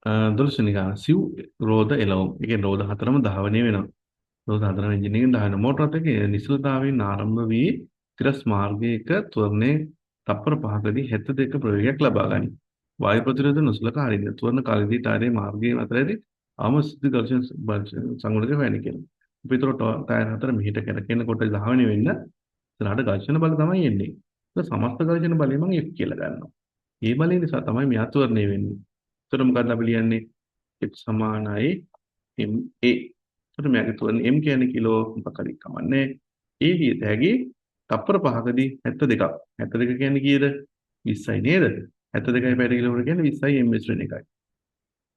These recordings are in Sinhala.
දොළොස්වෙනි ගාන සිව් රෝද එළවුම්. ඒ කියන්නේ රෝද හතරම ධාවනය වෙනවා. රෝද හතරම එන්ජින් එකෙන් ධාවන මෝටර එකේ නිශ්චලතාවයෙන් ආරම්භ වී තිරස් මාර්ගයක ත්වරණයේ තප්පර 5කදී 72 ප්‍රවේගයක් ලබා ගනී. වායු ප්‍රතිරෝධ නොසලකා හරින ත්වරණ කාලයේදී ටයරයේ මාර්ගයේ අතරදී අවම සිද්ධ ඝර්ෂණ සංගුණක වෙන්නේ කියලා. අපි ඒතර ටයර් හතර මෙහෙට කරකිනකොට ධාවනය වෙන්න ඉස්සරහට ඝර්ෂණ බල තමයි එන්නේ. ඒක සමස්ත ඝර්ෂණ බලය මම F කියලා ගන්නවා. ඒ බලය නිසා තමයි මේ අත්වරණය වෙන්නේ. එතකොට මොකද්ද අපි ලියන්නේ? F සමානයි MA. එතකොට මේකේ තුන M කියන්නේ කිලෝ මොකක් හරි කමන්නේ. ඒ විදිහට හැකි තප්පර 5කදී 72ක්. 72 කියන්නේ කීයද? 20යි නේද? 72යි පැය කිලෝමීටර කියන්නේ 20යි ms වෙන එකයි.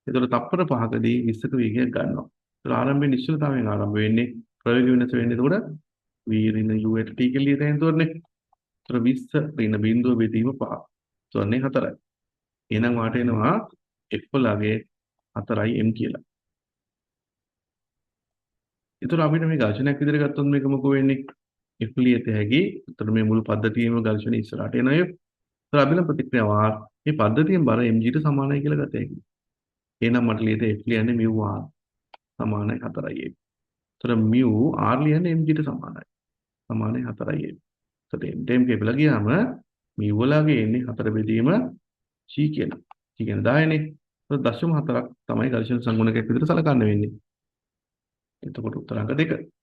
එතකොට තප්පර 5කදී 20ක වේගයක් ගන්නවා. ඒතර ආරම්භයේ නිශ්චලතාවයෙන් ආරම්භ වෙන්නේ ප්‍රවේග වෙනස වෙන්නේ එතකොට v ඍණ u at t කියලා ලියලා තියෙනතෝරනේ. ඒතර 20 ඍණ බිඳුව බෙදීම 5. තොරනේ 4යි. එහෙනම් වාට එනවා F වලගේ 4යි M කියලා. ඒතර අපිට මේ ඝර්ෂණයක් විදිහට ගත්තොත් මේක මොකෝ වෙන්නේ? F ලියත හැකි. ඒතර මේ මුළු පද්ධතියේම ඝර්ෂණ ඉස්සරහට එනවා. ඒතර අභිලම් ප්‍රතික්‍රියාව R මේ පද්ධතියෙන් බර mg ට සමානයි කියලා ගත හැකියි. එහෙනම් මට ලියත F ලියන්නේ μ R සමානයි 4යි. ඒතර μ R ලියන්නේ mg ට සමානයි. සමානයි 4යි. එතකොට m කියලා ගියාම μ වලගේ එන්නේ 4 බෙදීම c කියලා. c කියන්නේ 10නේ. ඒතකොට 0.4ක් තමයි ඝර්ෂණ සංගුණකයක් විදිහට සලකන්න වෙන්නේ. එතකොට උත්තර අංක 2.